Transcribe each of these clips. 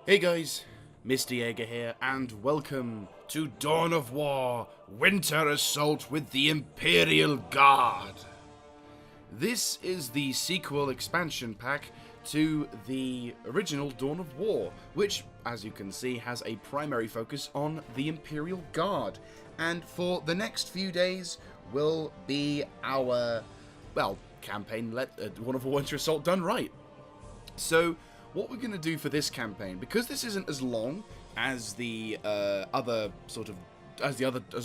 Hey guys, Mr. Jaeger here, and welcome to Dawn of War, Winter Assault with the Imperial Guard. This is the sequel expansion pack to the original Dawn of War, which, as you can see, has a primary focus on the Imperial Guard. And for the next few days will be our, campaign, Dawn of War Winter Assault done right. So, what we're going to do for this campaign, because this isn't as long as the as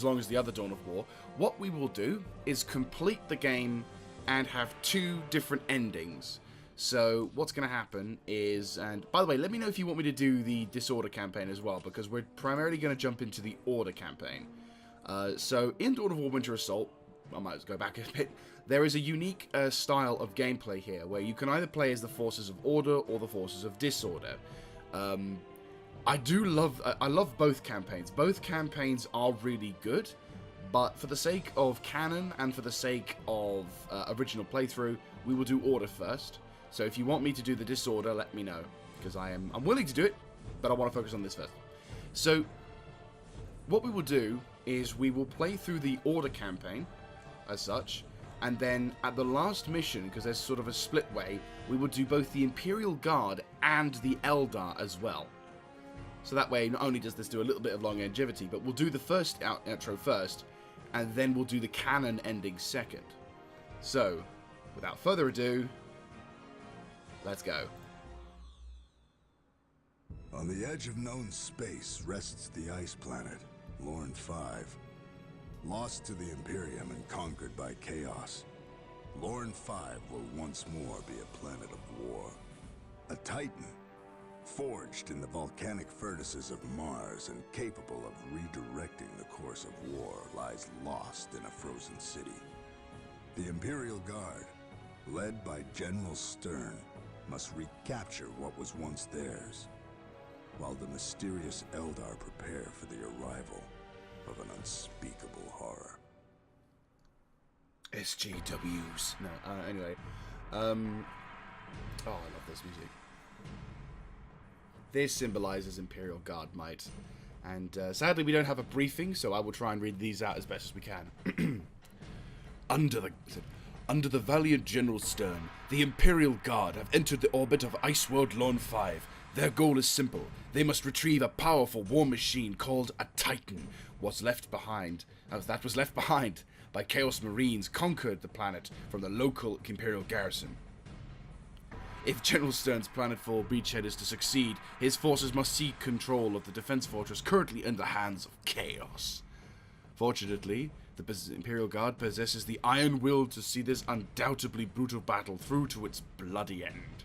long as the other Dawn of War, what we will do is complete the game and have two different endings. So what's going to happen is, and by the way, let me know if you want me to do the Disorder campaign as well, because we're primarily going to jump into the Order campaign. So in Dawn of War Winter Assault, I might as well go back a bit. There is a unique style of gameplay here, where you can either play as the forces of Order or the forces of Disorder. I love both campaigns. Both campaigns are really good, but for the sake of canon and for the sake of original playthrough, we will do Order first. So if you want me to do the Disorder, let me know, because I'm willing to do it, but I want to focus on this first. So what we will do is we will play through the Order campaign as such, and then at the last mission, because there's sort of a split way, we will do both the Imperial Guard and the Eldar as well. So that way, not only does this do a little bit of longevity, but we'll do the first outro first, and then we'll do the canon ending second. So, without further ado, let's go. On the edge of known space rests the ice planet, Lorn V. Lost to the Imperium and conquered by chaos, Lorn V will once more be a planet of war. A titan, forged in the volcanic furnaces of Mars and capable of redirecting the course of war, lies lost in a frozen city. The Imperial Guard, led by General Stern, must recapture what was once theirs, while the mysterious Eldar prepare for the arrival of an unspeakable horror. SJWs. No, anyway. Oh, I love this music. This symbolizes Imperial Guard might. And sadly we don't have a briefing, so I will try and read these out as best as we can. Under the valiant General Stern, the Imperial Guard have entered the orbit of Iceworld Lorn V. Their goal is simple. They must retrieve a powerful war machine called a Titan. That was left behind by Chaos Marines conquered the planet from the local Imperial garrison. If General Stern's planetfall beachhead is to succeed, his forces must seize control of the defense fortress currently in the hands of Chaos. Fortunately, the Imperial Guard possesses the iron will to see this undoubtedly brutal battle through to its bloody end.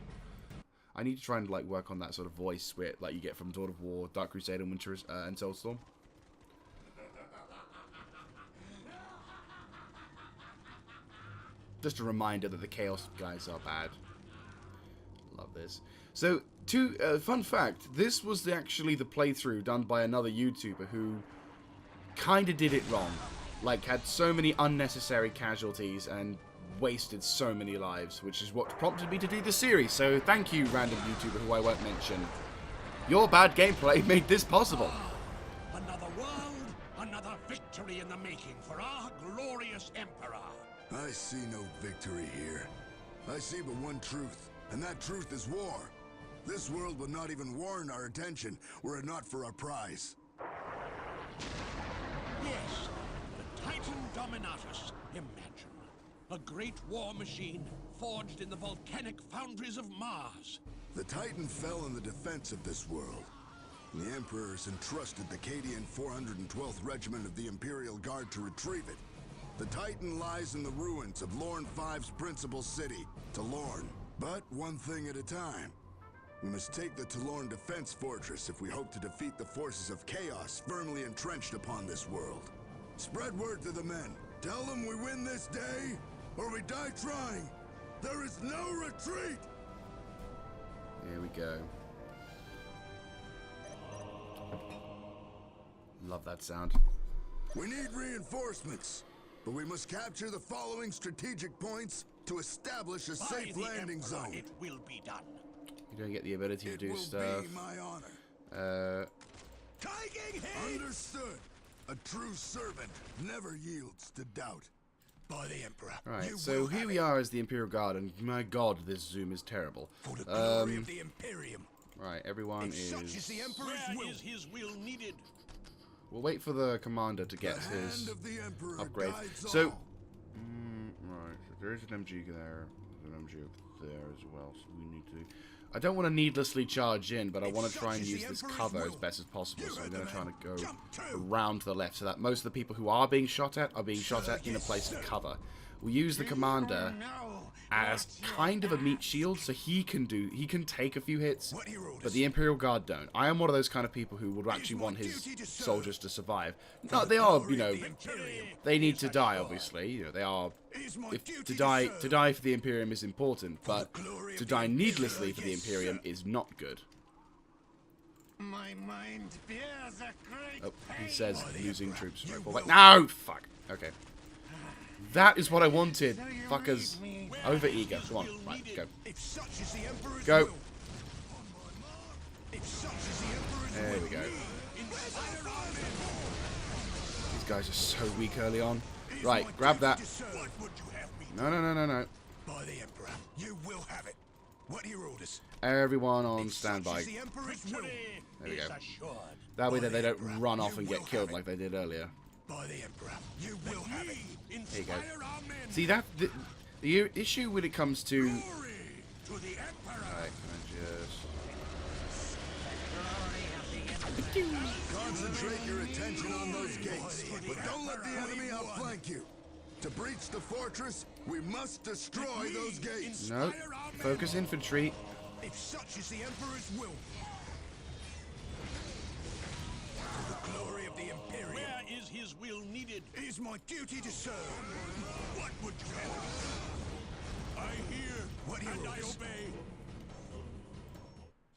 I need to try and work on that sort of voice where you get from Dawn of War, Dark Crusade, and Winter and Soulstorm. Just a reminder that the Chaos guys are bad. Love this. So, fun fact, this was actually the playthrough done by another YouTuber who kind of did it wrong. Had so many unnecessary casualties and wasted so many lives, which is what prompted me to do the series. So thank you, random YouTuber who I won't mention. Your bad gameplay made this possible. Another world, another victory in the making for our glorious Emperor. I see no victory here. I see but one truth, and that truth is war. This world would not even warrant our attention were it not for our prize. Yes, the Titan Dominatus. Imagine. A great war machine forged in the volcanic foundries of Mars. The Titan fell in the defense of this world. The Emperors entrusted the Cadian 412th Regiment of the Imperial Guard to retrieve it. The Titan lies in the ruins of Lorn V's principal city, Lorn. But one thing at a time. We must take the Lorn defense fortress if we hope to defeat the forces of chaos firmly entrenched upon this world. Spread word to the men. Tell them we win this day, or we die trying. There is no retreat! Here we go. Love that sound. We need reinforcements, but we must capture the following strategic points to establish a safe landing zone. It will be done. You don't get the ability to do stuff. It will be my honor. Taking hit! Understood. A true servant never yields to doubt. By the Emperor. Right, so here we are as the Imperial Guard, and my god, this zoom is terrible. For the glory of the Imperium. Right, everyone is... Such is the Emperor's Where will. is his will needed? We'll wait for the commander to get The his hand of the Emperor upgrade. guides So, all. right, so there is an MG there. There's an MG up there as well, so we need to... I don't want to needlessly charge in, but I want to try and use this cover as best as possible, so I'm going to try and go around to the left, so that most of the people who are being shot at in a place of cover. We'll use the commander as kind of a meat shield, so he can take a few hits, but the Imperial Guard don't. I am one of those kind of people who would actually want his soldiers to survive. No, they are, you know, they need to die, obviously. You know, they are. To die for the Imperium is important, but to die needlessly for the Imperium is not good. My mind bears a great Oh, he says losing troops. Right, fall back. No, fuck. Okay. That is what I wanted. Fuckers. Over eager. Come on. Right, go. Go. There we go. These guys are so weak early on. Right, grab that. No, no, no, no, no. By the Emperor, you will have it. What are your orders? Everyone on standby. The Emperor's will. There we go. That way they don't run off and get killed like they did earlier. By the Emperor, you will have it. There you go. See, that the issue when it comes to... Right, can I just... Concentrate your attention on those gates, but don't let the enemy outflank you. To breach the fortress, we must destroy those gates. No. Focus infantry. If such is the Emperor's will. For the glory of the Imperium. Where is his will needed? It is my duty to serve. What would you have? I hear What do and you I orders? obey.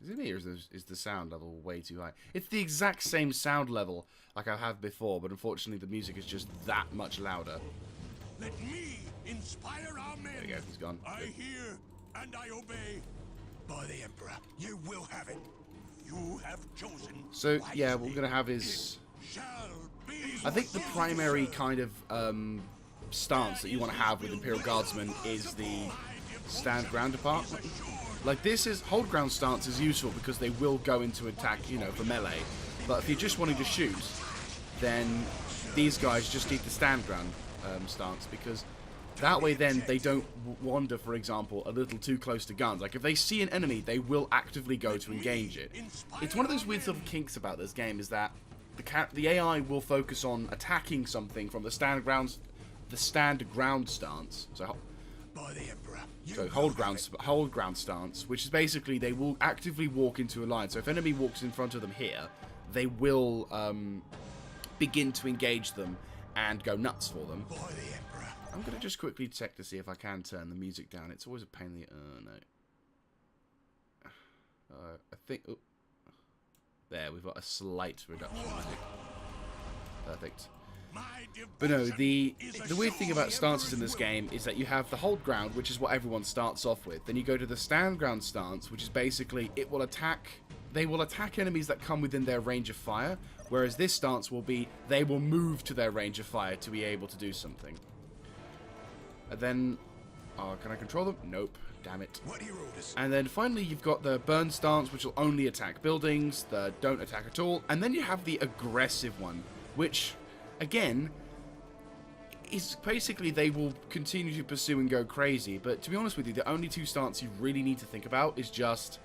Is it me or is the sound level way too high? It's the exact same sound level like I have before, but unfortunately the music is just that much louder. Let me inspire our men. There we go, he's gone. I Good. hear and I obey. By the Emperor, you will have it. You have chosen. So, yeah, what wisely. we're going to have is... Shall be. I think the primary kind of stance that you want to have with Imperial Guardsmen is the stand ground department. Like, this is... Hold ground stance is useful because they will go into attack, you know, for melee. But if you're just wanting to shoot, then these guys just need the stand ground stance, because that way then they don't wander, for example, a little too close to guns. Like, if they see an enemy, they will actively go to engage it. It's one of those weird sort of kinks about this game, is that the AI will focus on attacking something from the stand ground stance. So By the Emperor. So hold ground stance, which is basically they will actively walk into a line. So if enemy walks in front of them here, they will begin to engage them and go nuts for them. By the Emperor. I'm going to just quickly check to see if I can turn the music down. It's always a pain in the... no. I think... Oh. There, we've got a slight reduction in music. Perfect. But no, the weird thing about stances in this game is that you have the hold ground, which is what everyone starts off with. Then you go to the stand ground stance, which is basically it will attack... They will attack enemies that come within their range of fire, whereas this stance will be they will move to their range of fire to be able to do something. And then... can I control them? Nope. Damn it. What are your orders? And then finally you've got the burn stance, which will only attack buildings, the don't attack at all. And then you have the aggressive one, which, again, is basically they will continue to pursue and go crazy. But to be honest with you, the only two stances you really need to think about is just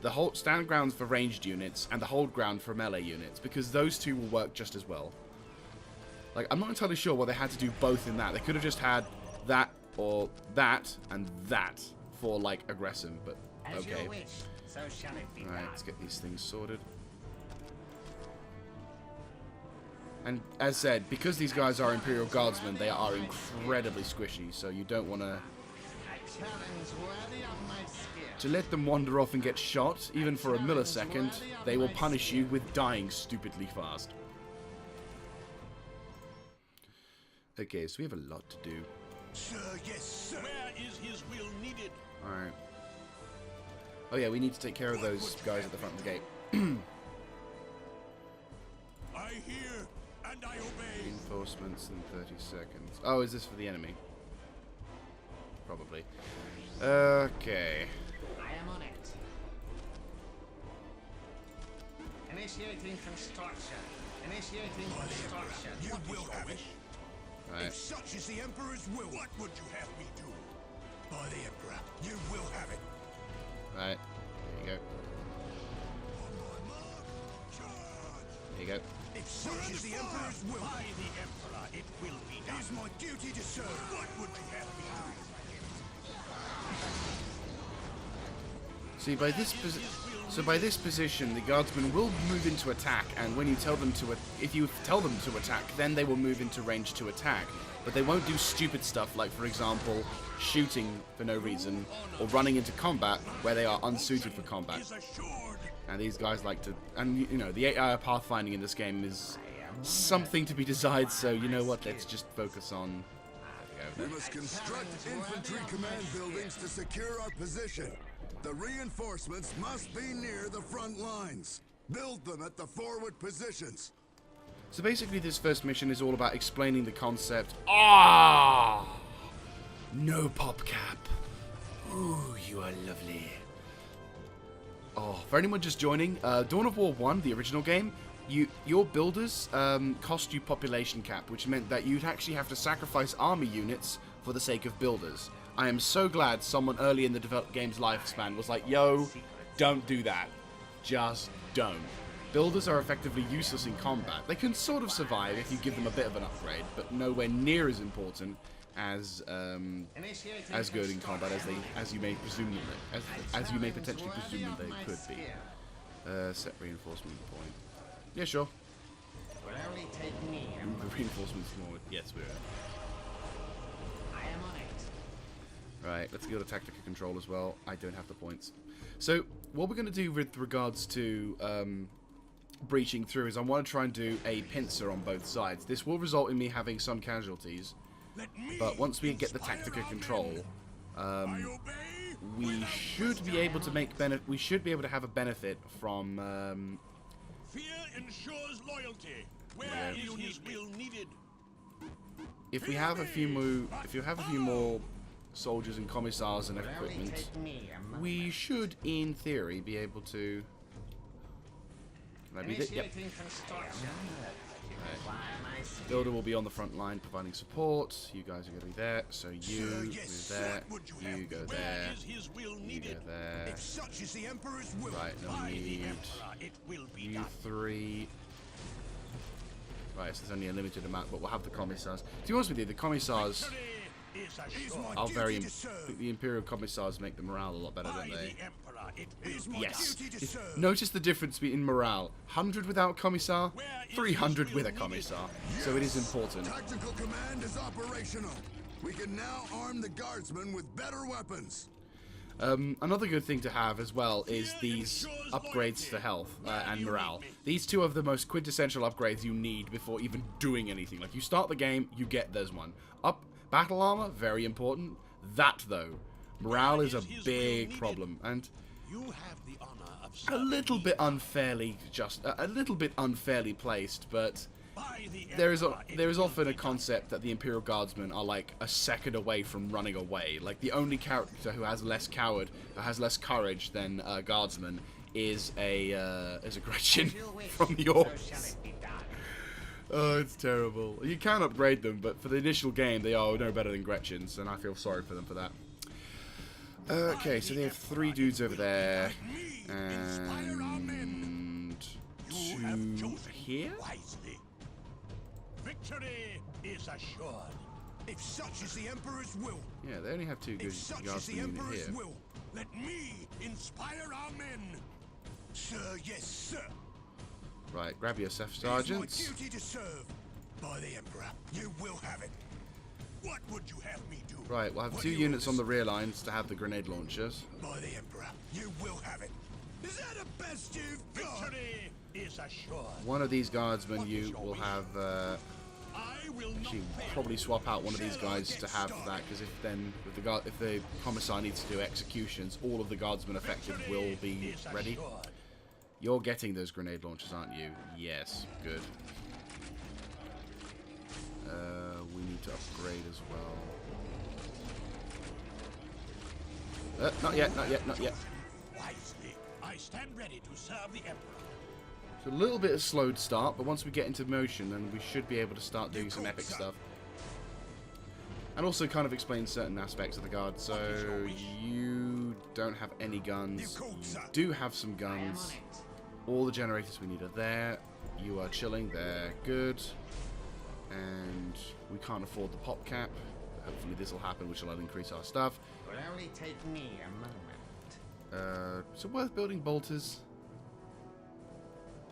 the hold stand grounds for ranged units and the hold ground for melee units, because those two will work just as well. Like, I'm not entirely sure why they had to do both in that. They could have just had that or that and that for, like, aggressive, but okay. So shall it be Alright, let's get these things sorted. And as said, because these guys are Imperial Guardsmen, they are incredibly squishy, so you don't want to... To let them wander off and get shot, even for a millisecond, they will punish you with dying stupidly fast. Okay, so we have a lot to do. Sir, yes, sir. Where is his will needed? Alright. Oh yeah, we need to take care of those guys at the front of the gate. I obey. Reinforcements in 30 seconds. Oh, is this for the enemy? Probably. Okay. I am on it. Initiating construction. Initiating construction. You will have it. Right. If such is the Emperor's will, what would you have me do? By the Emperor, you will have it. Right. There you go. On my mark, charge! There you go. If such is the Emperor's will, by the Emperor, it will be done. It is my duty to serve. What would you have me do? See, by this position, the guardsmen will move into attack, and when you tell them to, if you tell them to attack, then they will move into range to attack. But they won't do stupid stuff like, for example, shooting for no reason or running into combat where they are unsuited for combat. Is assured. And these guys like to, and you know, the AI pathfinding in this game is something to be desired. So you know what? Let's just focus on. We must construct infantry command buildings to secure our position. The reinforcements must be near the front lines. Build them at the forward positions. So basically, this first mission is all about explaining the concept. No pop cap. Ooh, you are lovely. Oh, for anyone just joining, Dawn of War 1, the original game, your builders cost you population cap, which meant that you'd actually have to sacrifice army units for the sake of builders. I am so glad someone early in the game's lifespan was like, yo, don't do that. Just don't. Builders are effectively useless in combat. They can sort of survive if you give them a bit of an upgrade, but nowhere near as important as good in combat as you may presume as you may potentially presume they could be. Set reinforcement point. Yeah, sure. Will only take me. Move the reinforcements forward. Yes, we are. I am on it. Right, let's go to tactical control as well. I don't have the points. So, what we're going to do with regards to breaching through is I want to try and do a pincer on both sides. This will result in me having some casualties, but once we get the tactical control, we should be able to we should be able to have a benefit from. Fear ensures loyalty. Where is his will needed? If we have a few more soldiers and commissars and equipment, we should, in theory, be able to. Can I beat it? Yep. Right. Builder will be on the front line providing support. You guys are going to be there. So you move there. You go there. You go there. Right, now we need you three. Right, so there's only a limited amount, but we'll have the commissars. To be honest with you, the commissars are very. The Imperial commissars make the morale a lot better, don't they? Yes. Notice the difference in morale. 100 without commissar, 300 with a commissar. So it is important. Tactical command is operational. We can now arm the guardsmen with better weapons. Another good thing to have as well is these upgrades to health and morale. These two are the most quintessential upgrades you need before even doing anything. Like, you start the game, you get those one. Battle armor, very important. That, though, morale is a big problem, and a little bit unfairly placed, but there is often a concept that the Imperial Guardsmen are like a second away from running away. Like, the only character who has less courage than a Guardsman is a Gretchen from the Orcs. Oh, it's terrible. You can upgrade them, but for the initial game, they are no better than Gretchens, and I feel sorry for them for that. Okay, so they have 3 dudes over there, and 2 here? Victory is assured. If such is the Emperor's will. Yeah, they only have 2 good guardsmen unit here. Let me inspire our men. Sir, yes, sir. Right, grab your Staff Sergeants. It is my duty to serve. By the Emperor, you will have it. What would you have me do? Right, we'll have 2 units on the rear lines to have the grenade launchers. By the Emperor, you will have it. Is that the best you've got? Victory is assured. One of these guardsmen you will have. Actually, probably swap out one of these guys to have that, because if the commissar needs to do executions, all of the guardsmen affected will be ready. You're getting those grenade launchers, aren't you? Yes, good. We need to upgrade as well. Not yet, not yet, not yet. Wisely, I stand ready to serve the Emperor. It's a little bit of slowed start, but once we get into motion, then we should be able to start doing some epic stuff. And also kind of explain certain aspects of the guard. So you don't have any guns. You do have some guns. All the generators we need are there. You are chilling there. Good. And we can't afford the pop cap. Hopefully this will happen, which will increase our stuff. Will only take me a moment. Is it worth building bolters?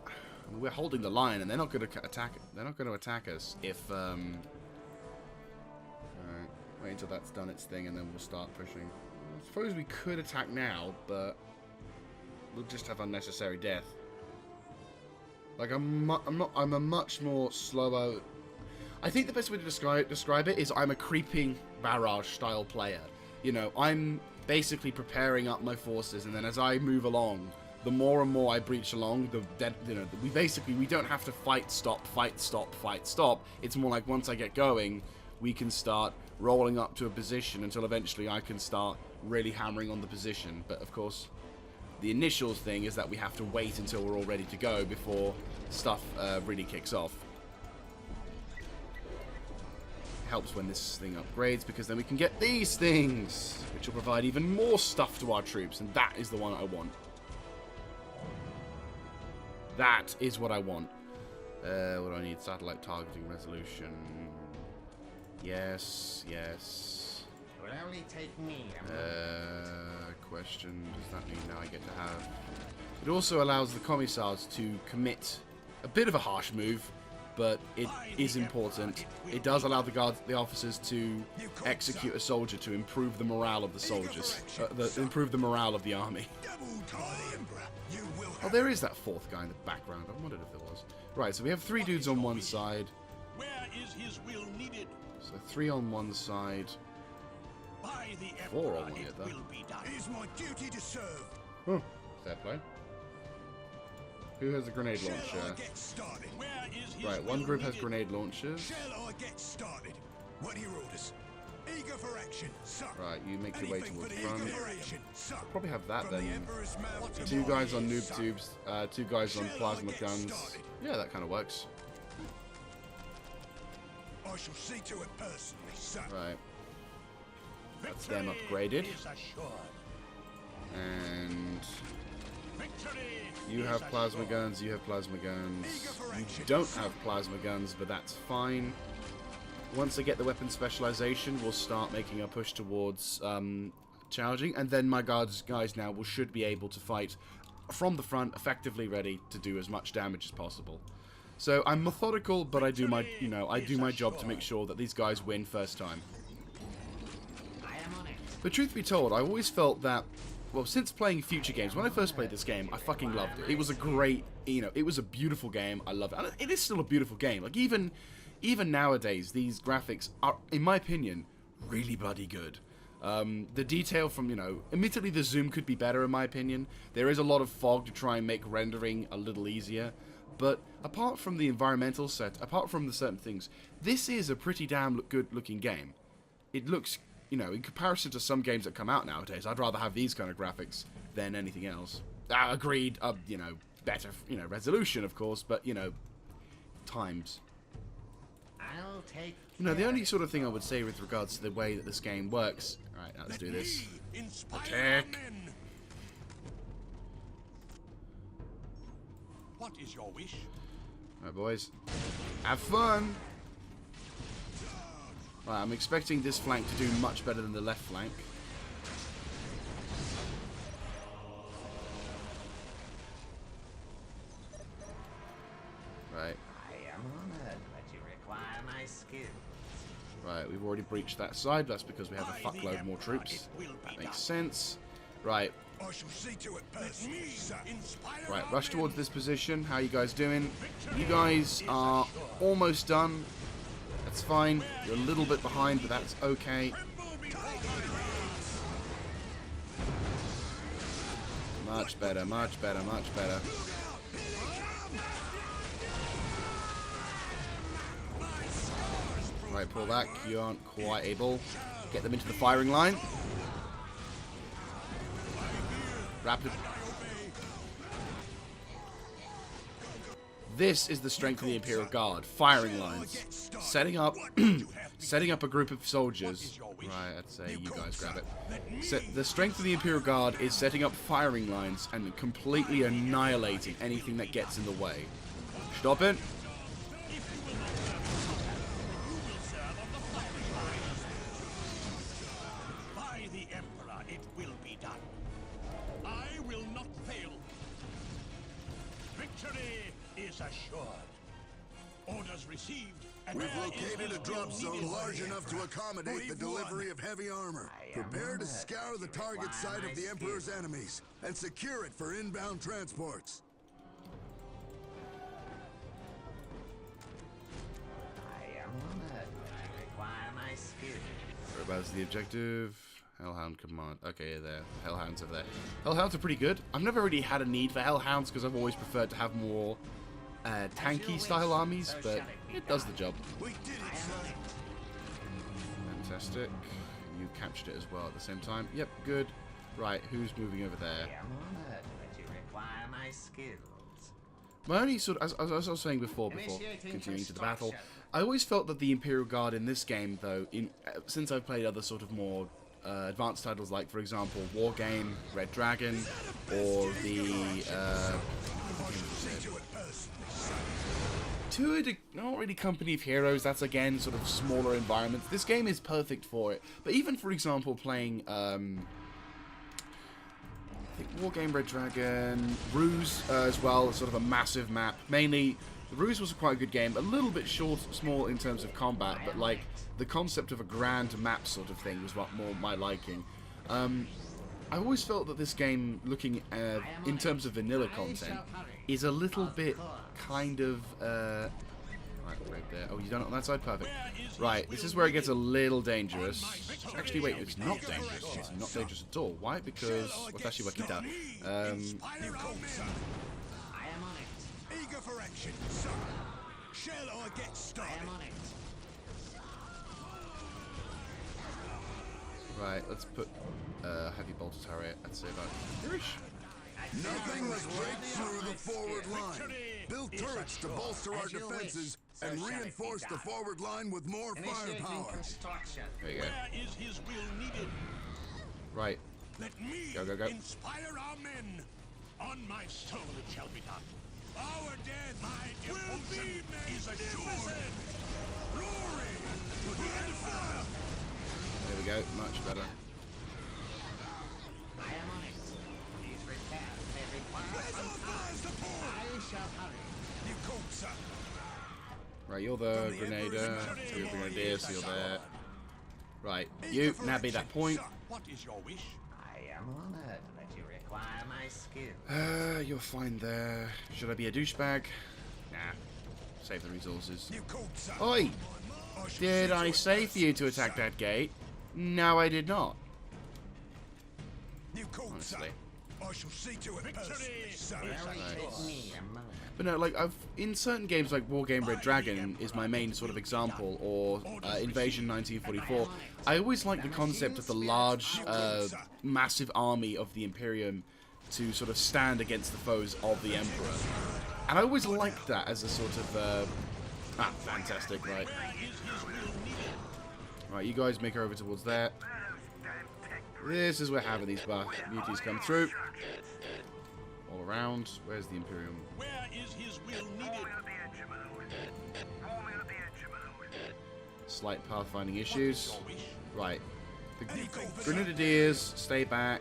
I mean, we're holding the line, and they're not going to attack. They're not going to attack us if. Alright, wait until that's done its thing, and then we'll start pushing. I suppose we could attack now, but we'll just have unnecessary death. Like I'm a much more slower. I think the best way to describe it is I'm a creeping barrage style player. You know, I'm basically preparing up my forces, and then as I move along, the more and more I breach along, we don't have to fight, stop, fight, stop, fight, stop. It's more like once I get going, we can start rolling up to a position until eventually I can start really hammering on the position. But of course, the initial thing is that we have to wait until we're all ready to go before stuff really kicks off. Helps when this thing upgrades, because then we can get these things, which will provide even more stuff to our troops, and that is the one I want. That is what I want. What do I need? Satellite targeting resolution. Yes, yes. It will only take me a moment. Question, does that mean now I get to have... It also allows the commissars to commit a bit of a harsh move, but it is important. It does allow the officers to execute a soldier to improve the morale of the soldiers, improve the morale of the army. Oh, there is that fourth guy in the background. I wondered if there was. Right, so we have 3 dudes on one side. Where is his will needed? So 3 on one side. By the 4 on Emperor, one it though. will be done. It is my duty to serve. Huh. Fair play. Who has a grenade Shall I launcher? get started? Where is his Right, one will group has needed? grenade launchers. Shall I get started? What are your orders? Eager for action, sir. Right, you make your way Anything towards for the the front. eager for action, sir. Probably have that From the then. Emperor's mouth to 2 my guys on ears, noob sir. tubes, 2 guys on Shall I plasma get guns. started? Yeah, that kind of works. I shall see to it personally, sir. Right. That's them Victory upgraded. is assured. And Victory you is have plasma assured. guns, you have plasma guns. Eager for You action, don't sir. have plasma guns, but that's fine. Once I get the weapon specialization, we'll start making a push towards charging, and then my guys now should be able to fight from the front, effectively ready to do as much damage as possible. So I'm methodical, but I do my job to make sure that these guys win first time. I am on it. But truth be told, I always felt that, well, since playing future games, when I first played this game, I fucking loved it. It was a great, it was a beautiful game. I love it. And it is still a beautiful game. Like, even nowadays, these graphics are, in my opinion, really bloody good. The detail from, admittedly the zoom could be better in my opinion. There is a lot of fog to try and make rendering a little easier. But apart from the environmental apart from the certain things, this is a pretty damn good looking game. It looks, in comparison to some games that come out nowadays, I'd rather have these kind of graphics than anything else. Agreed, better, resolution of course, but, times. I'll take The only sort of thing I would say with regards to the way that this game works... Alright, now let's do this. Inspire Attack. our men. What is your wish? Alright, boys. Have fun! Right, I'm expecting this flank to do much better than the left flank. Right. I am honored that you require my skills. Right, we've already breached that side. That's because we have a fuckload more troops. That makes sense. Right. I shall see to it personally, sir. Right, rush towards this position. How you guys doing? You guys are almost done. That's fine. You're a little bit behind, but that's okay. Much better, much better, much better. Right, pull back. You aren't quite able. Get them into the firing line. Rapid. This is the strength of the Imperial Guard. Firing lines. Setting up setting up a group of soldiers. Right, I'd say you guys grab it. The strength of the Imperial Guard is setting up firing lines and completely annihilating anything that gets in the way. Stop it. By the Emperor, it will be done. I will not fail. Victory is assured. Orders received. We've located a drop zone large enough to accommodate the delivery of heavy armor. Prepare to scour the target site of the Emperor's enemies and secure it for inbound transports. I am honored. I require my skill. Whereabouts the objective? Hellhound command. Okay, there. Hellhounds over there. Hellhounds are pretty good. I've never really had a need for Hellhounds because I've always preferred to have more tanky style armies, but it does the job. Fantastic. You captured it as well at the same time. Yep, good. Right, who's moving over there? I am honored that you require my skills. My only sort of, as I was saying before continuing to the battle, I always felt that the Imperial Guard in this game, though, since I've played other sort of more advanced titles like, for example, Wargame, Red Dragon, or the not really Company of Heroes, that's again sort of smaller environments. This game is perfect for it. But even, for example, playing I think Wargame, Red Dragon, Ruse as well, sort of a massive map. Mainly, Ruse was quite a good game, a little bit small in terms of combat, but like the concept of a grand map sort of thing was what more my liking. I always felt that this game, looking in terms of vanilla content, is a little bit kind of right there. Oh, you done it on that side? Perfect. Right, this is where it gets a little dangerous. Actually, wait, it's not dangerous. It's not dangerous at all. Why? Because watashi wa kita. I am on it. Eager for action, son. Shall I get started? I am on it. Right, let's put heavy bolter turret. I'd say about here-ish. Nothing must break through the forward line. Build turrets to bolster our defenses and reinforce the forward line with more firepower. There you go. Where is his will needed? Right. Let me Go. inspire our men. On my soul it shall be done. Our death will be is assured. Glory to the Empire. There we go. Much better. I am on it. These repairs may require some time. I shall hurry. You call, sir. Right, you're the Grenader. You're the Grenadier, so you're there. Right, you, now be that point. What is your wish? I am honored that you require my skill. You're fine there. Should I be a douchebag? Nah. Save the resources. You called, sir. Oi! Did I say for you to attack that gate? No, I did not. You called, sir. Honestly. I shall see to it personally, sir. Give me a moment. But no, like, in certain games like Wargame Red Dragon is my main sort of example, or Invasion 1944, I always like the concept of the large, massive army of the Imperium to sort of stand against the foes of the Emperor. And I always liked that as a sort of, fantastic, right. Right, you guys make her over towards there. This is where having these beauties come through. All around. Where's the Imperium? Where is his will needed? Slight pathfinding issues. Right. The Grenadiers, stay back.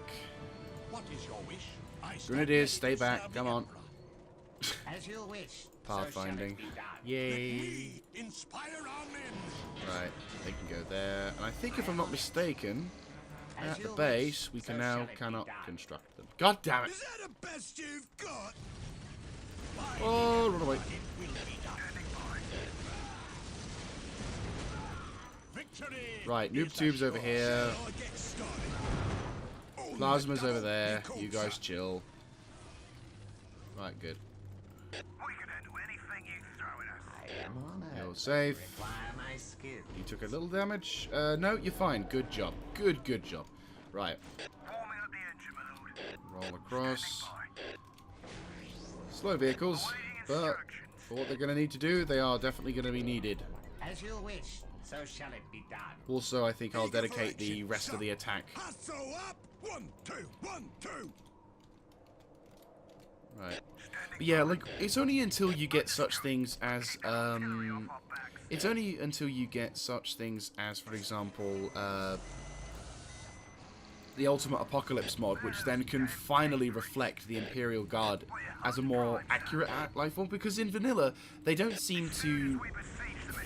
What is your wish? Grenadiers, stay back. Come on. As you wish. Pathfinding. Yay. Inspire our men. Right, they can go there. And I think if I'm not mistaken, at the base, we can now cannot construct them. God damn it. Is that the best you've got? Oh, run away. Victory. Right, noob tubes over here. Plasma's over there. You guys chill. Right, good. I am honored. You're safe. Require my skill. You took a little damage. No, you're fine. Good job. Good job. Right. Roll across. Slow vehicles, but for what they're going to need to do, they are definitely going to be needed. As you wish, so shall it be done. Also, I think I'll dedicate the rest of the attack. Hustle up! 1, 2, 1, 2. Right. But yeah, like, it's only until you get such things as, it's only until you get such things as, for example, the Ultimate Apocalypse mod, which then can finally reflect the Imperial Guard as a more accurate life form, because in vanilla, they don't seem to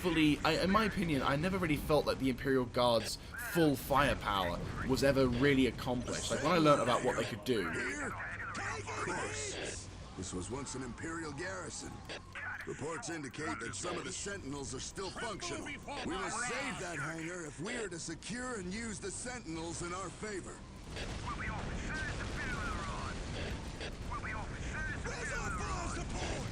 fully, in my opinion, I never really felt that the Imperial Guard's full firepower was ever really accomplished. Like, when I learned about what they could do. Of course. This was once an Imperial garrison. Reports indicate that some of the Sentinels are still functional. We must save that hangar if we are to secure and use the Sentinels in our favor. Where's our fire support?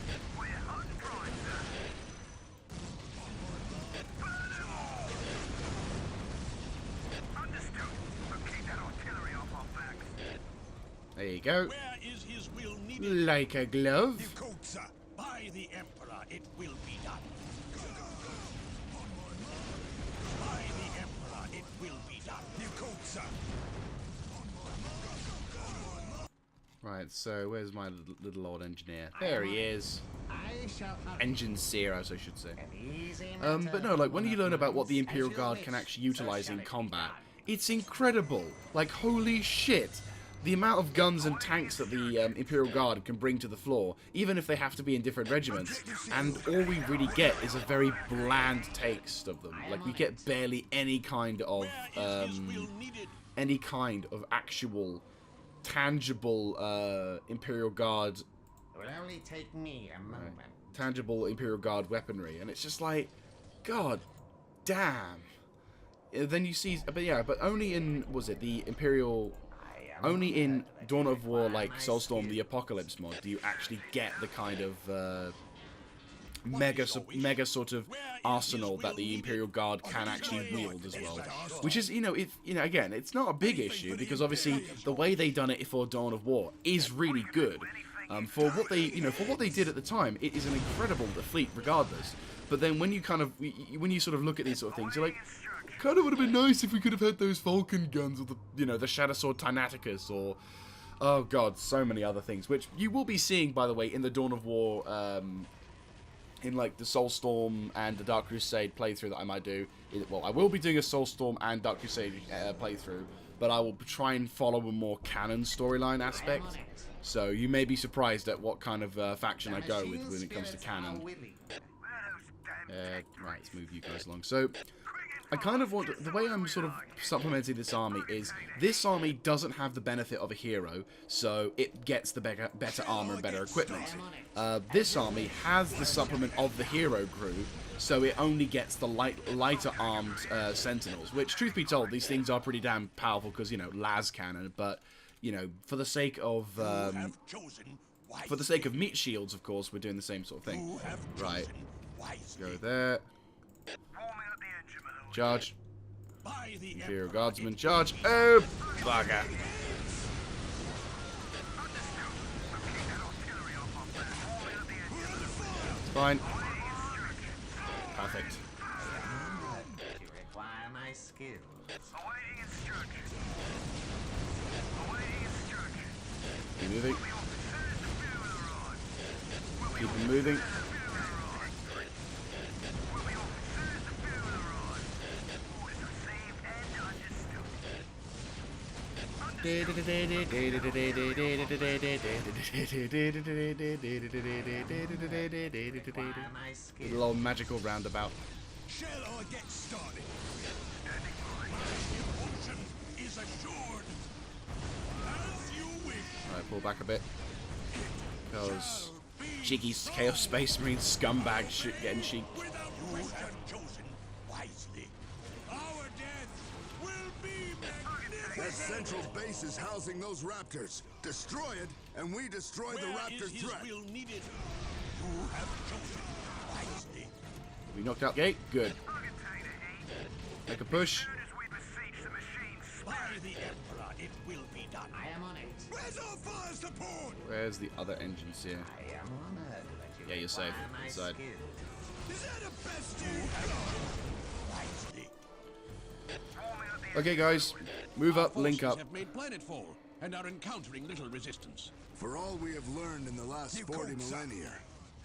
There you go. Where is his will needed? Like a glove. Yakutsa, by the Emperor, it will be done. By the Emperor, it will be done. Yakutsa. Right, so where's my little old engineer? There he is. I shall have Engine seer, as I should say. an easy matter. But no, like, when you learn about what the Imperial As you Guard wish, can actually so utilize shall in it be combat, done. it's incredible. Like, holy shit. The amount of guns and tanks that the Imperial Guard can bring to the floor, even if they have to be in different regiments, and all we really get is a very bland taste of them. Like, we get barely any kind of actual, tangible Imperial Guard, It will only take me a moment. tangible Imperial Guard weaponry, and it's just like, god damn. Then you see, but yeah, but only in, was it the Imperial? Only in Dawn of War, like Soulstorm, the Apocalypse mod, do you actually get the kind of mega sort of arsenal that the Imperial Guard can actually wield as well. Which is, again, it's not a big issue because obviously the way they done it for Dawn of War is really good. For what they did at the time, it is an incredible defeat regardless. But then when you sort of look at these sort of things, you're like, kind of would have been nice if we could have had those Vulcan guns or the Shadow Sword Tinaticus or, oh god, so many other things, which you will be seeing, by the way, in the Dawn of War, in like the Soulstorm and the Dark Crusade playthrough that I might do. Well, I will be doing a Soulstorm and Dark Crusade playthrough, but I will try and follow a more canon storyline aspect. So you may be surprised at what kind of faction I go with when it comes to canon. Right, let's move you guys along. So, I kind of want to, the way I'm sort of supplementing this army is, this army doesn't have the benefit of a hero, so it gets the better armor and better equipment. This army has the supplement of the hero crew, so it only gets the lighter armed sentinels, which, truth be told, these things are pretty damn powerful because, las cannon, but, for the sake of, meat shields, of course, we're doing the same sort of thing. Right. Go there. Charge. Imperial Guardsman, charge. Oh, bugger. Fine. Perfect. You require my skills. Keep moving. Keep them moving. Little old magical roundabout. Shall I get started? My devotion is assured. As you wish. Alright, pull back a bit. Because cheeky Chaos Space Marine scumbag shit getting cheek. Without question, chosen wisely. Our death will be magnificent. That central base is housing those raptors. Destroy it, and we destroy the raptor His threat. will needed? You have chosen wisely. We knocked out gate? Good. Make a push. By the Emperor, it will be done. I am on it. Where's our fire support? Where's the other engines here? I am honored, but you Yeah, you're safe. require my Inside. skill. Is that a best you wisely? Okay, guys. Move up, link Forces up. have made planetfall and are encountering little resistance. For all we have learned in the last 40 millennia,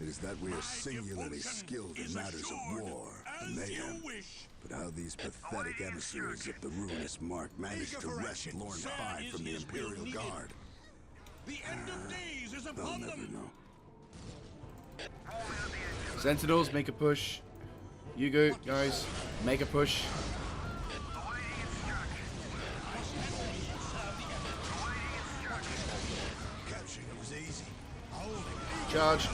it is that we are singularly skilled in matters of war and mayhem. But how these pathetic emissaries of the ruinous mark managed to wrest Lorn V from the Imperial Guard, The end of days is they'll upon never them. know. Sentinels, make a push. You go, guys. Make a push. Capturing it was easy. Holding Charge.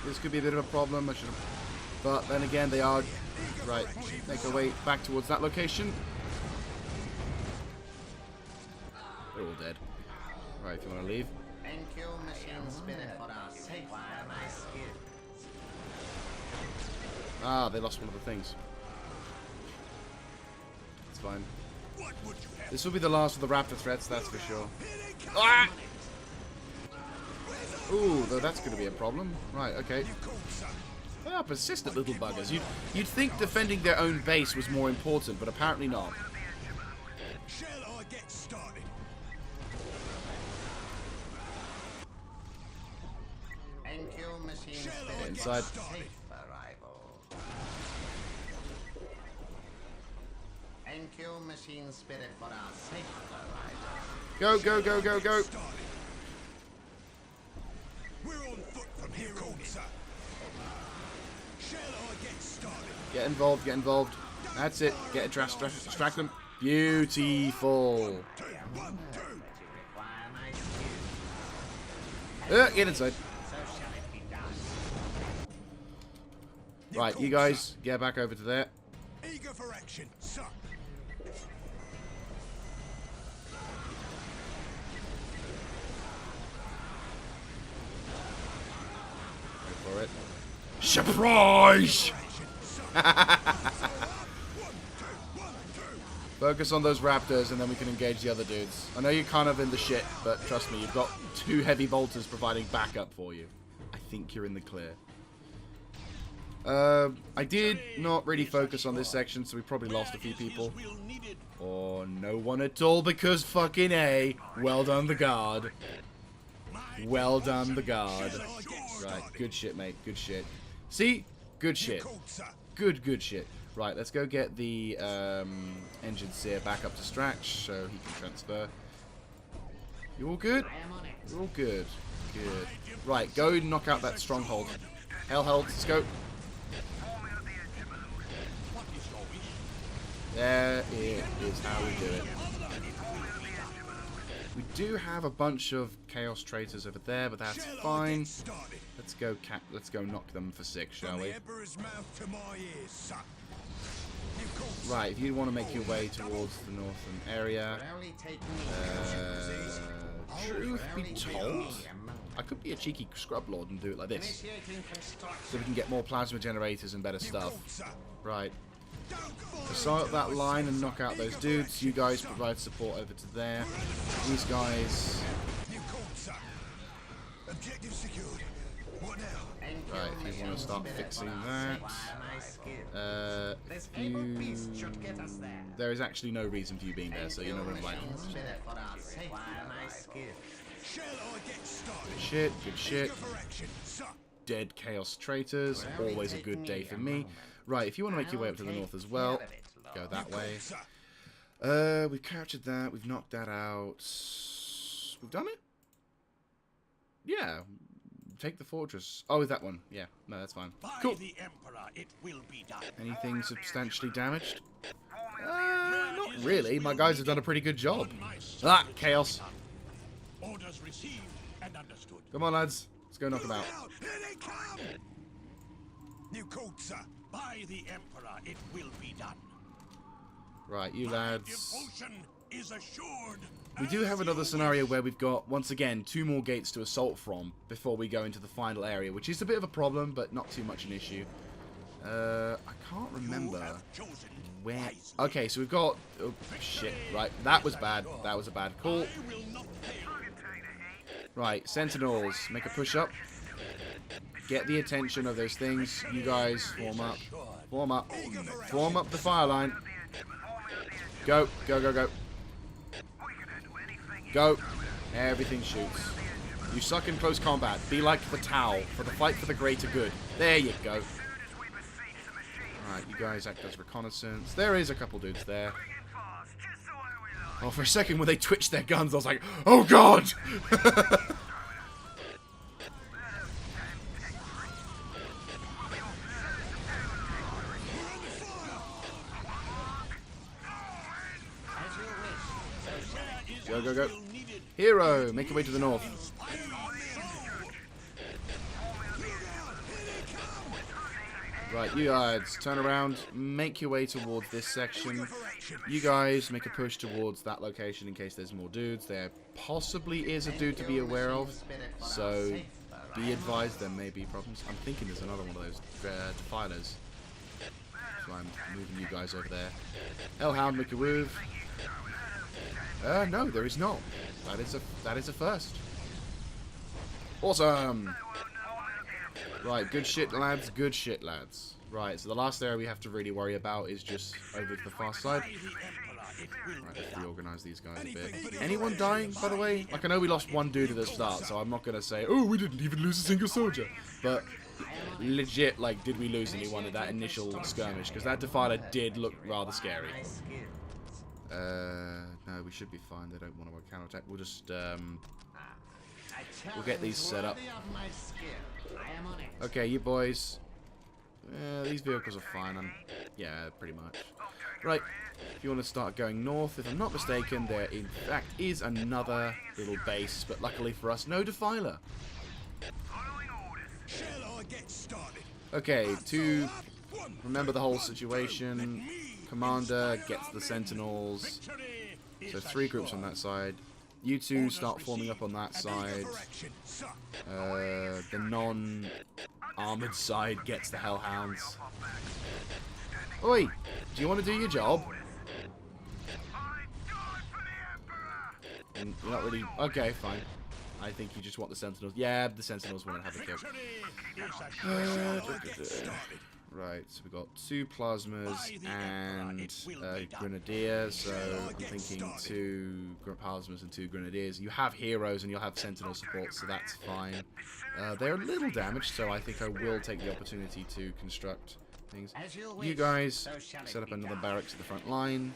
This could be a bit of a problem. I should have. But then again, they are. Right. Make our way back towards that location. They're all dead. Right, if you want to leave. Thank you, machine spirit, for our sake. Require my skill. Ah, they lost one of the things. It's fine. What would you have? This will be the last of the raptor threats, that's for sure. Ah! Ooh, though that's going to be a problem. Right, okay. Ah, persistent little buggers. You'd think defending their own base was more important, but apparently not. Shall I get started? Thank you, machine Shall I spirit. get Inside. started? Safe arrival. Thank you, machine spirit, for our safe arrival. Go, go, go, go, go. Started. We're on foot from here on in. Shall I get started? Get involved, get involved. That's it. Get it, distract them. Beautiful. 1, 2. But you require my skill. Get inside. So shall it be done. Right, you guys, get back over to there. Eager for action, sir. Go for it. Surprise! Focus on those raptors and then we can engage the other dudes. I know you're kind of in the shit, but trust me, you've got 2 heavy bolters providing backup for you. I think you're in the clear. I did not really focus on this section, so we probably lost a few people. Or no one at all, because fucking A. Well done, the guard. Well done, the guard. Right, good shit, mate. Good shit. See? Good shit. Good shit. Right, let's go get the engine seer back up to stretch so he can transfer. You all good? I am on it. You're all good. Good. Right, go and knock out that stronghold. Hellhold, let's go. There it is how we do it. We do have a bunch of chaos traitors over there, but that's fine. Let's go knock them for 6, shall we? Right, if you want to make your way towards the northern area, Only take me. truth be told, I could be a cheeky scrub lord and do it like this, so we can get more plasma generators and better stuff. Right. So start up that line and knock out those dudes. You guys provide support over to there. These guys. Objective secured. What now? Right, if you want to start fixing that. There is actually no reason for you being there, so you're not going to like. Shall I get started? Good shit, good shit. Eager for action, sir. Dead chaos traitors. Always a good day for me. Right, if you want to make your way up to the north as well, go that way. We've captured that. We've knocked that out. We've done it? Yeah. Take the fortress. Oh, that one. Yeah. No, that's fine. By Cool. the Emperor, it will be done. Anything substantially damaged? Not really. My guys have done a pretty good job. Ah, chaos. Orders received and understood. Come on, lads. Let's go knock them out. Here they come! New code, sir. By the Emperor, it will be done. Right, you My lads. devotion is assured. We do have another scenario where we've got, once again, 2 more gates to assault from before we go into the final area, which is a bit of a problem, but not too much an issue. I can't remember where... Okay, so we've got... Oh, shit. Right, that was bad. That was a bad call. Right, Sentinels, make a push-up. Get the attention of those things. You guys, form up. Form up. Form up the fire line. Go, go, go, go. Go. Everything shoots. You suck in close combat. Be like the Tau for the fight for the greater good. There you go. Alright, you guys act as reconnaissance. There is a couple dudes there. Oh, for a second when they twitched their guns, I was like, oh god! Go, go, go. Hero, make your way to the north. Right, you guys, turn around, make your way towards this section. You guys make a push towards that location in case there's more dudes. There possibly is a dude to be aware of, so be advised there may be problems. I'm thinking there's another one of those defilers. So I'm moving you guys over there. Hellhound, make a move. No, there is not. That is a first. Awesome. Right, good shit, lads. Good shit, lads. Right, so the last area we have to really worry about is just over to the far side. Right, let's reorganize these guys a bit. Anyone dying, by the way? Like, I know we lost 1 dude at the start, so I'm not gonna say, oh, we didn't even lose a single soldier. But legit, like, did we lose anyone at that initial skirmish? Because that defiler did look rather scary. No, we should be fine. They don't want to counterattack. We'll just, we'll get these set up. Okay, you boys. These vehicles are fine. Yeah, pretty much. Right, if you want to start going north, if I'm not mistaken, there in fact is another little base, but luckily for us, no defiler. Okay, to remember the whole situation, Commander gets the Sentinels. So 3 groups on that side. You 2 start forming up on that side. The non-armored side gets the Hellhounds. Oi! Do you want to do your job? And you're not really... Okay, fine. I think you just want the Sentinels. Yeah, the Sentinels want to have a kill. Right, so we've got 2 plasmas and grenadiers, so I'm thinking 2 plasmas and 2 grenadiers. You have heroes and you'll have sentinel support, so that's fine. They're a little damaged, so I think I will take the opportunity to construct things. You guys set up another barracks at the front line.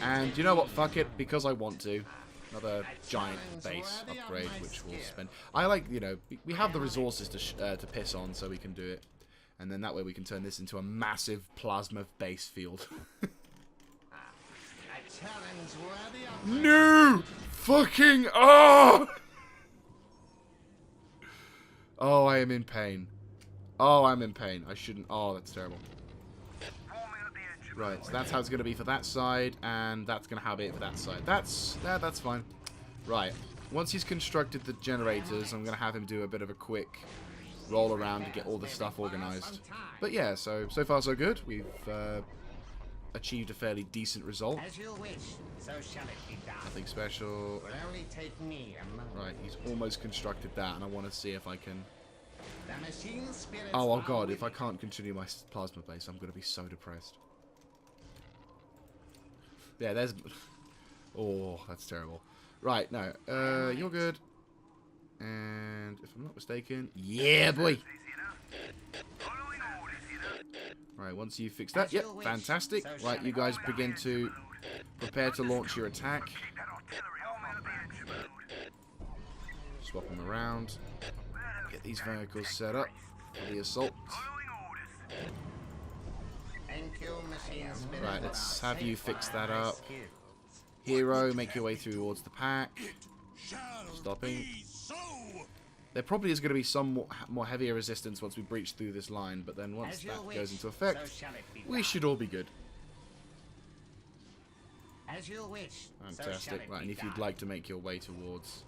And you know what, fuck it, because I want to. Another giant base upgrade, which we'll spend. I like, you know, we have the resources to piss on, so we can do it. And then that way we can turn this into a massive plasma base field. No! Fucking... Oh! Oh, I am in pain. Oh, I'm in pain. I shouldn't... Oh, that's terrible. Right, so that's how it's going to be for that side, and that's going to have it for that side. That's fine. Right, once he's constructed the generators, I'm going to have him do a bit of a quick roll around to get all this stuff organized. But yeah, so far so good. We've achieved a fairly decent result. Nothing special. Right, he's almost constructed that, and I want to see if I can... Oh god, if I can't continue my plasma base, I'm going to be so depressed. Yeah, there's... Oh, that's terrible. Right, no, you're good. And if I'm not mistaken, yeah, boy. Right, once you fix that, yep, fantastic. Right, you guys begin to prepare to launch your attack. Swap them around. Get these vehicles set up for the assault. Right, let's have you fix that up. Hero, make your way through towards the pack. Stopping. There probably is going to be some more heavier resistance once we breach through this line, but then once that goes into effect, we should all be good. As you wish. So shall Fantastic. it Right, be and if you'd done. like to make your way towards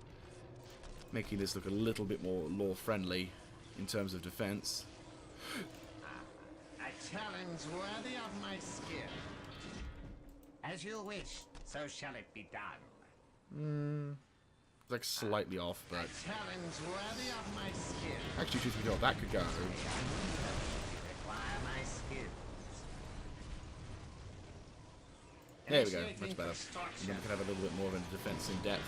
making this look a little bit more lore-friendly in terms of defense. A challenge worthy of my skill. As you wish, so shall it be done. It's like slightly off, but A challenge worthy of my skill. actually, truth be told, that could go. Require my skills. There we go, Initiating much better. And construction. then we can have a little bit more of a defense in depth.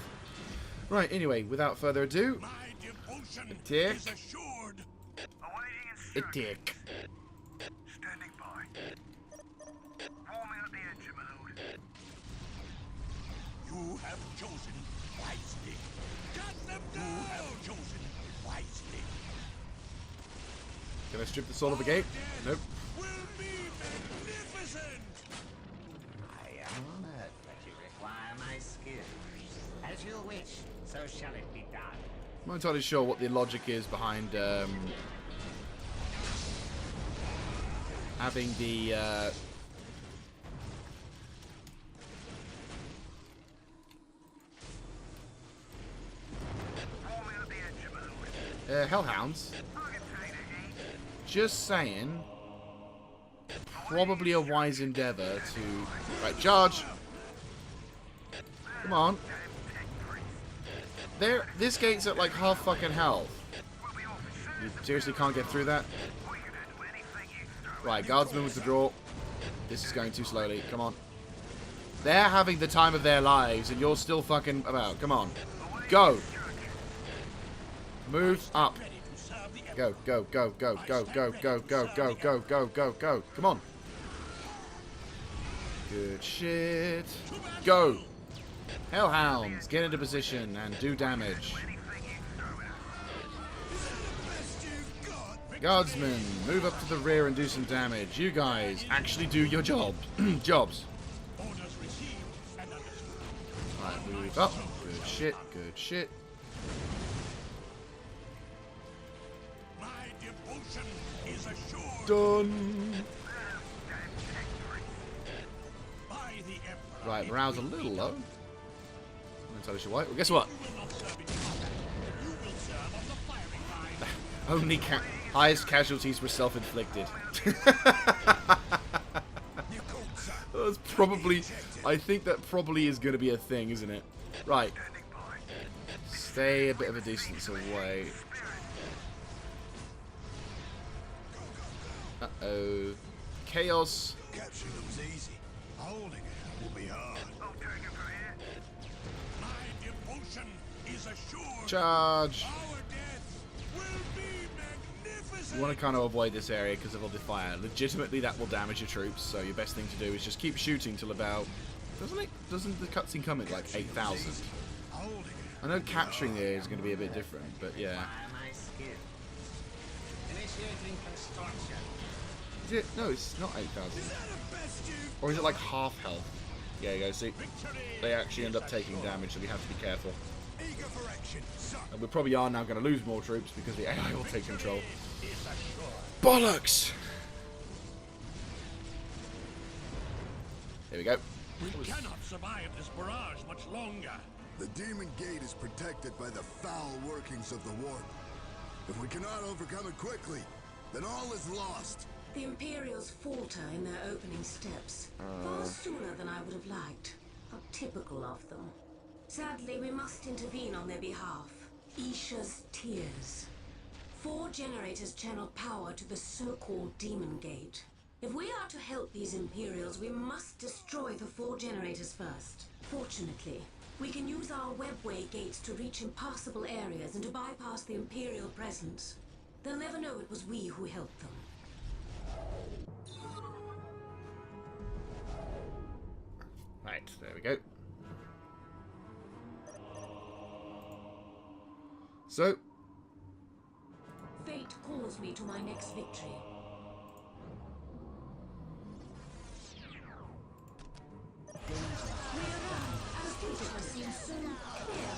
Right, anyway, without further ado, My devotion Attack. is assured. attack. Standing by. Warming up the engine, my lord. You have chosen wisely. Cut them down! You have chosen wisely. Can I strip the soul of a gate? Nope. Will be magnificent! I am honored that you require my skills. As you wish, so shall it be done. I'm not entirely sure what the logic is behind having the Warming up the engine, my lord. hellhounds. Target trainer, Just saying, probably a wise endeavour to right charge. Come on. There, this gate's at like half fucking health. You seriously can't get through that? Right, guardsmen with the draw. This is going too slowly. Come on. They're having the time of their lives, and you're still fucking about. Come on. Go. Move up. Ready to serve the Go, go, go, go, go, go, go, go, go, go, go, go, go. Come on. Good shit. Go. Hellhounds, get into position and do damage. Guardsmen, move up to the rear and do some damage. You guys, actually do your job. Jobs. orders received and understood. Right, move up. Good shit, good shit. My devotion is assured Done. by the Emperor. Right, morale's a little low. I'm entirely sure why. Well, guess what? You will not serve in combat. You will serve on the firing line. Only highest casualties were self-inflicted. That's probably... I think that probably is going to be a thing, isn't it? Right. Stay a bit of a distance away. Uh-oh. Chaos. Capturing them is easy. Holding it will be hard. My devotion is assured. Charge. Our death will be magnificent. You want to kind of avoid this area because of all the fire. Legitimately, that will damage your troops, so your best thing to do is just keep shooting till about... Doesn't the cutscene come at like 8,000? Holding it. I know capturing the area is going to be a bit different, but yeah. Require my skills. Initiating construction. Is it? No, it's not 8,000. Or is it like half health? Yeah, you go, see? They actually end up taking damage, so we have to be careful. Eager for action. Suck. And we probably are now going to lose more troops because the AI will take control. Bollocks! There we go. We cannot survive this barrage much longer. The Demon Gate is protected by the foul workings of the warp. If we cannot overcome it quickly, then all is lost. The Imperials falter in their opening steps, far sooner than I would have liked. How typical of them. Sadly, we must intervene on their behalf. Isha's tears. 4 generators channel power to the so-called Demon Gate. If we are to help these Imperials, we must destroy the 4 generators first. Fortunately, we can use our webway gates to reach impassable areas and to bypass the Imperial presence. They'll never know it was we who helped them. Right, there we go. So, Fate calls me to my next victory. We arrive at a future that seems so clear.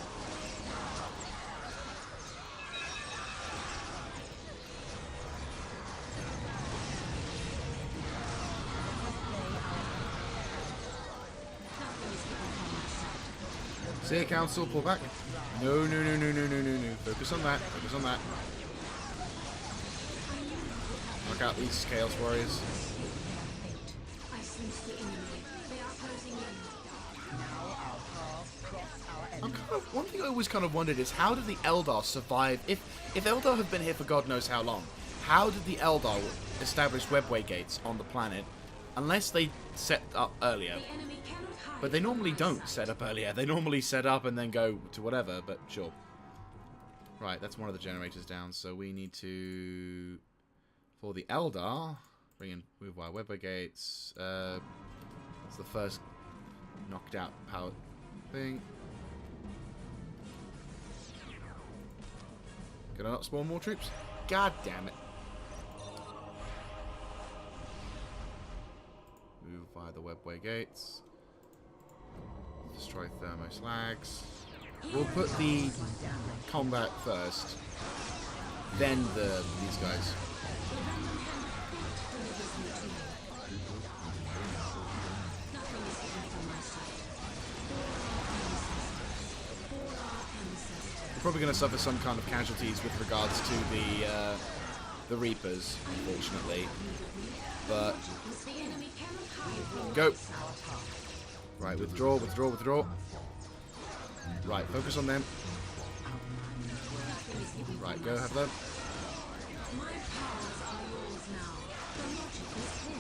Nothing is See ya, Council. Pull back. No, no, no, no, no, no, no, no. Focus on that. Focus on that. Knock out these Chaos Warriors. I sense the enemy. They are closing in. One thing I always kind of wondered is how did the Eldar survive? If Eldar have been here for God knows how long, how did the Eldar establish webway gates on the planet unless they set up earlier? The enemy cannot hide. But they normally don't set up earlier. They normally set up and then go to whatever, but sure. Right, that's one of the generators down, so we need to... For the Eldar, bring in move wire webway gates. That's the first knocked out power thing. Can I not spawn more troops? God damn it. Move via the webway gates. Destroy thermo slags. We'll put the combat first, then these guys. We're probably going to suffer some kind of casualties with regards to the Reapers, unfortunately. But go. Right, withdraw, withdraw, withdraw. Right, focus on them. Right, go, have them. My powers are yours now. The logic is clear.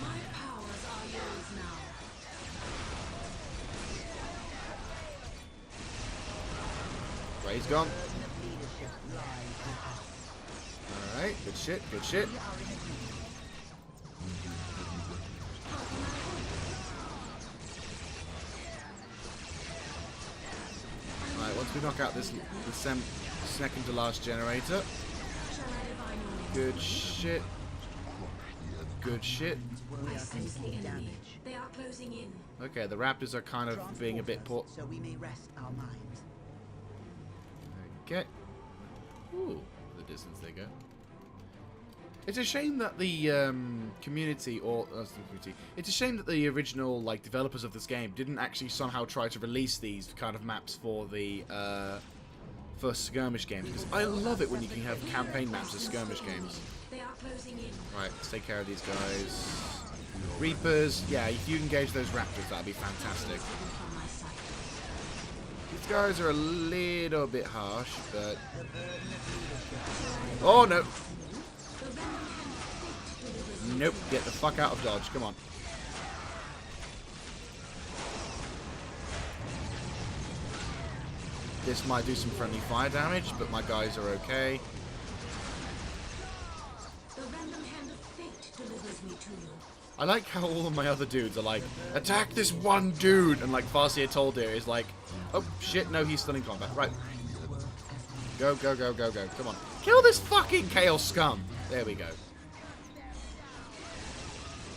My powers are yours now. Right, he's gone. Alright, good shit, good shit. Alright, once we knock out this second to last generator. Good shit. Good shit. I sense the enemy. They are closing in. Okay, the Raptors are kind of being a bit poor. So we may rest our minds. Okay. Ooh, the distance they go. It's a shame that the community, or it's a shame that the original developers of this game didn't actually somehow try to release these kind of maps for the for skirmish games, because I love it when you can have campaign maps as skirmish games. They are closing in. Right, let's take care of these guys. Reapers, yeah, if you engage those Raptors, that'd be fantastic. On my side. These guys are a little bit harsh, but... Oh, no! Nope, get the fuck out of dodge, come on. This might do some friendly fire damage, but my guys are okay. The random hand of fate delivers me to you. I like how all of my other dudes are like, attack this one dude! And Farseer Toldir is like, oh shit, no, he's still in combat. Right. Go, go, go, go, go. Come on. Kill this fucking Chaos scum! There we go.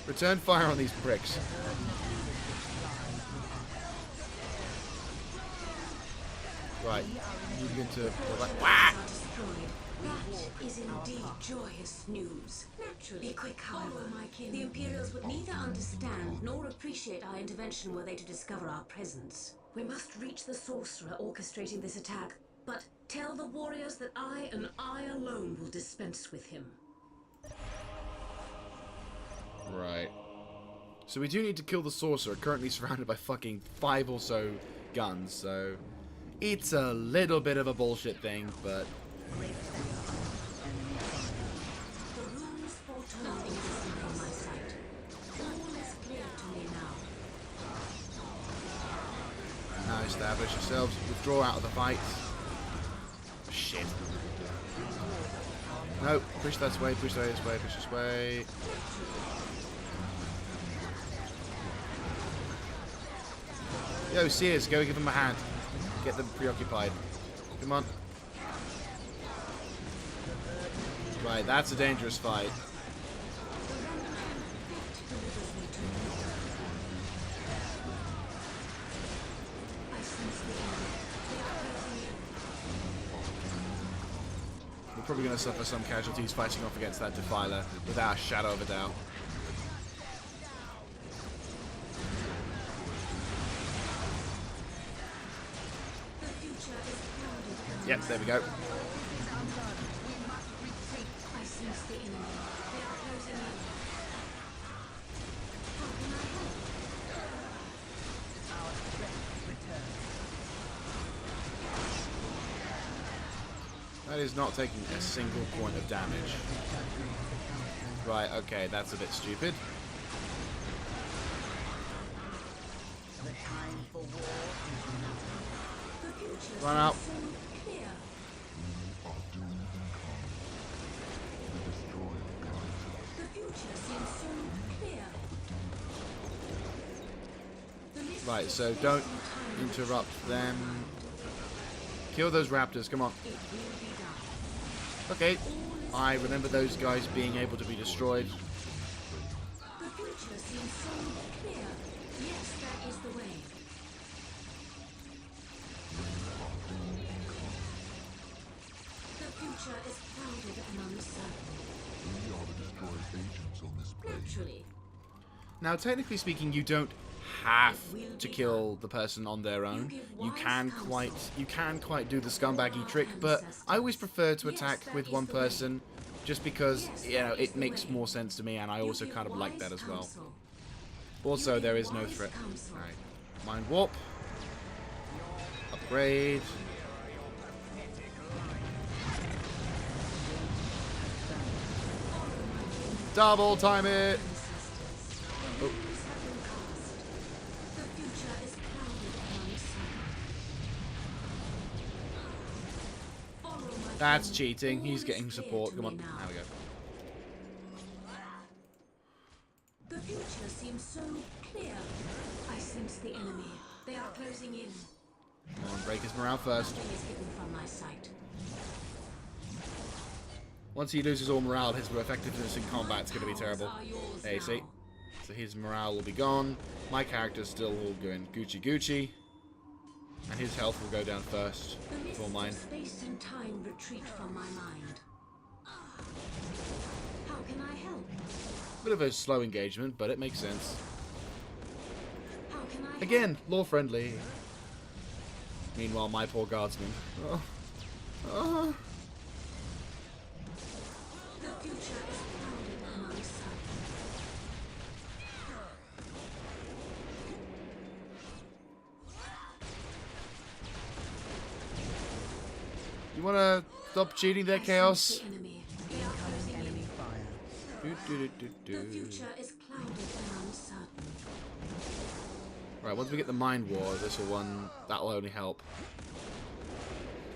Return fire on these pricks. Right. You begin to... Wah! That is indeed joyous news. Naturally. Be quick, however, my kin. The Imperials would neither understand nor appreciate our intervention were they to discover our presence. We must reach the sorcerer orchestrating this attack, but tell the warriors that I and I alone will dispense with him. Right. So we do need to kill the sorcerer, currently surrounded by fucking 5 or so guns, so... It's a little bit of a bullshit thing, but... The runes foretold nothing from my sight. All is clear to me now. Now establish yourselves. Withdraw out of the fight. Shit. No, push that way, push this way, push this way. Yo, Sears, go give them a hand. Get them preoccupied. Come on. Right, that's a dangerous fight. We're probably going to suffer some casualties fighting off against that Defiler, without a shadow of a doubt. Yep, there we go. That is not taking a single point of damage. Right, okay, that's a bit stupid. Run out. Right, so don't interrupt them. Kill those raptors, come on. Okay, I remember those guys being able to be destroyed. The future seems so clear. Yes, that is the way. The future is clouded and uncertain. We are the destroyed agents on this place. Naturally. Now, technically speaking, you don't have to kill the person on their own. You can quite do the scumbaggy trick, but I always prefer to attack with one person just because, you know, it makes more sense to me, and I also kind of like that as well. Also, there is no threat. Alright. Mind warp. Upgrade. Double time it! Oh. That's cheating. He's getting support. Come on. There we go. The future seems so clear. I sense the enemy. They are closing in. Come on, break his morale first. Nothing is hidden from my sight. Once he loses all morale, his effectiveness in combat is going to be terrible. There you see. So his morale will be gone. My character's still all going Gucci Gucci. And his health will go down first before mine. Space and time retreat from my mind. How can I help? Bit of a slow engagement, but it makes sense. How can I help? Again, lore friendly. Meanwhile, my poor guardsman. Oh. Oh. The future is clouded and uncertain. You wanna stop cheating there, Chaos? The enemy. They are closing in. Enemy fire. The future is clouded and uncertain. Right, once we get the Mind War, that'll only help.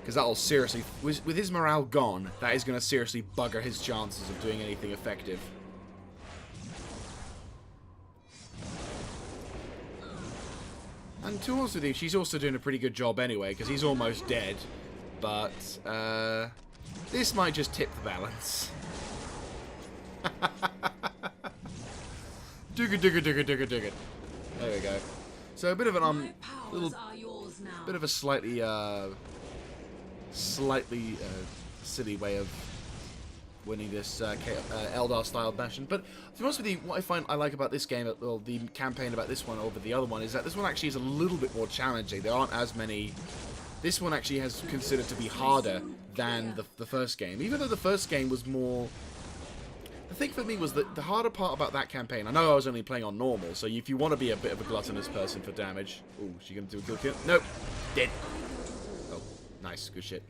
Because that'll seriously, with his morale gone, that is going to seriously bugger his chances of doing anything effective. And to be honest with you, she's also doing a pretty good job anyway, because he's almost dead. But, this might just tip the balance. Dig it. There we go. So a bit of an bit of a slightly silly way of winning this Eldar style bastion. But to be honest with you, what I like about this game, well, the campaign about this one over the other one, is that this one actually is a little bit more challenging. There aren't as many. This one actually has considered to be harder than the first game, even though the first game was more. The thing for me was that the harder part about that campaign, I know I was only playing on normal, so if you want to be a bit of a gluttonous person for damage... Ooh, is she going to do a kill? Nope. Dead. Oh, nice. Good shit.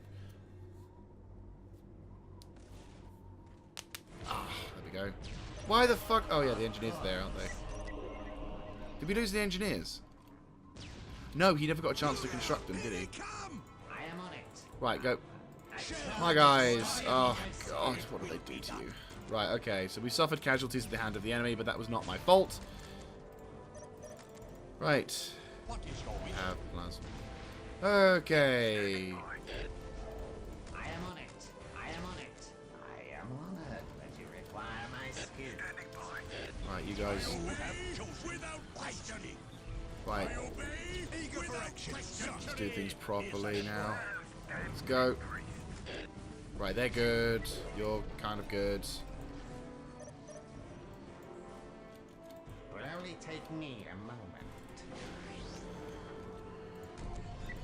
Ah, there we go. Why the fuck... Oh, yeah, the engineers are there, aren't they? Did we lose the engineers? No, he never got a chance to construct them, did he? I am on it. Right, go. My guys. Oh, God, what did they do to you? Right, okay, so we suffered casualties at the hand of the enemy, but that was not my fault. Right. We have plans. Okay. I am on it. I am on it. I am on it. But you require my skill. Right, you guys. Right. Let's do things properly now. Let's go. Right, they're good. You're kind of good. Will only take me a moment.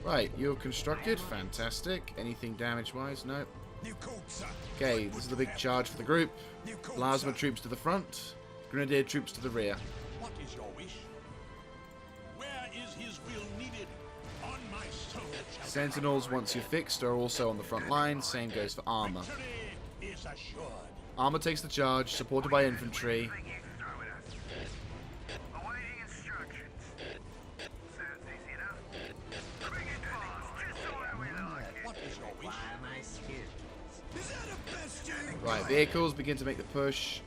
Right, you're constructed. Fantastic. Anything damage-wise? No. New code, sir. Okay, this is the big charge for the group. New code, Plasma sir. troops to the front. Grenadier troops to the rear. What is your wish? Where is his will needed? On my soul shall Sentinels, once you're fixed, are also on the front line. Same goes for armor. victory is assured. Armor takes the charge, supported by infantry. Thing you can throw at us. Awaiting instructions. Sounds easy enough. Bring it fast, just the way we like it. What is your wish? Why my skills? Is that a bastion? Right, vehicles begin to make the push.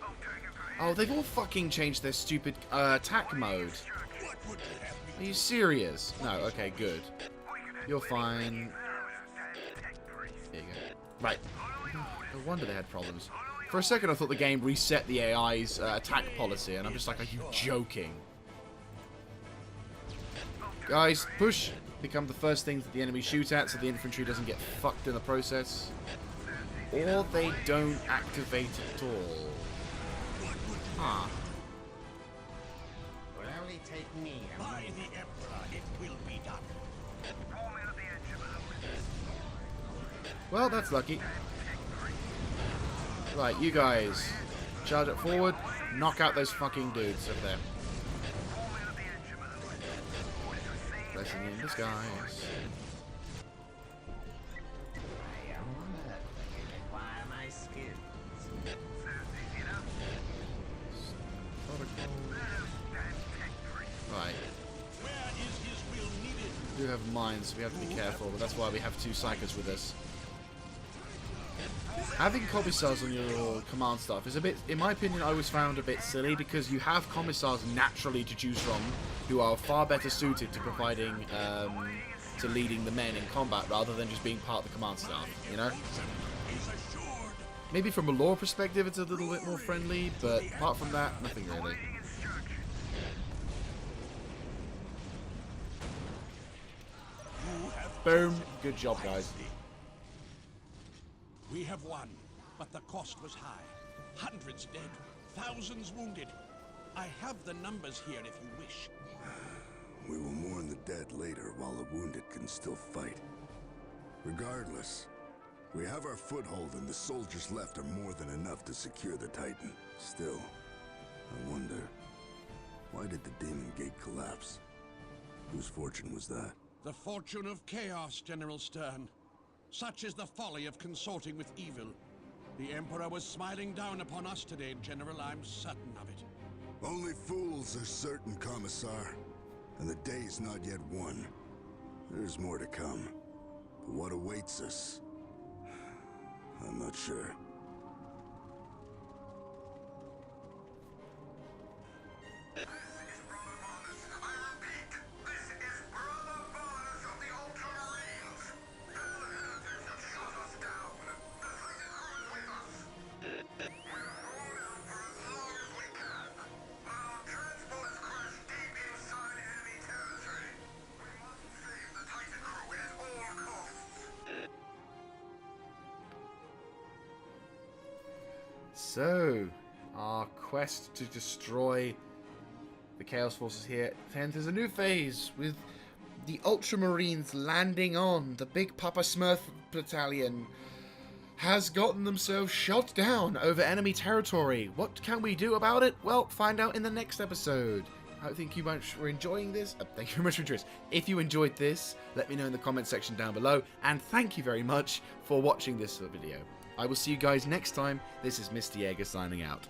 I'll take it for Oh, they've all fucking changed their stupid attack mode. What would you have Are me you serious? No, okay, good. You're fine. There you go. Right. No wonder they had problems. For a second, I thought the game reset the AI's attack policy, and I'm just like, are you joking? Guys, push. Become the first things that the enemy shoot at, so the infantry doesn't get fucked in the process. Or they don't activate at all. Huh. Will only take me a by moment. the Emperor? It will be done. Well, that's lucky. Right, you guys. Charge it forward. Knock out those fucking dudes over there. Blessing in disguise. I am on Earth. Require my skills. Right. Where is his will needed? We do have mines, so we have to be careful, but that's why we have two psychers with us. Having commissars on your command staff is a bit, in my opinion, I always found a bit silly, because you have commissars naturally to choose from who are far better suited to providing, to leading the men in combat rather than just being part of the command staff, you know? Is assured. Maybe from a lore perspective it's a little bit more friendly, but apart from that, nothing really. You have Boom. Good job, guys. We have won, but the cost was high. Hundreds dead, thousands wounded. I have the numbers here if you wish. We will mourn the dead later while the wounded can still fight. Regardless, we have our foothold and the soldiers left are more than enough to secure the Titan. Still, I wonder, why did the Demon Gate collapse? Whose fortune was that? The fortune of chaos, General Stern. Such is the folly of consorting with evil. The Emperor was smiling down upon us today, General. I'm certain of it. Only fools are certain, Commissar. And the day's not yet won. There's more to come. But what awaits us? I'm not sure. So, our quest to destroy the Chaos Forces here enters a new phase with the Ultramarines landing on. The big Papa Smurf battalion has gotten themselves shot down over enemy territory. What can we do about it? Well, find out in the next episode. I think you much were enjoying this. Thank you very much for joining us. If you enjoyed this, let me know in the comment section down below. And thank you very much for watching this video. I will see you guys next time. This is Mr. Jaeger signing out.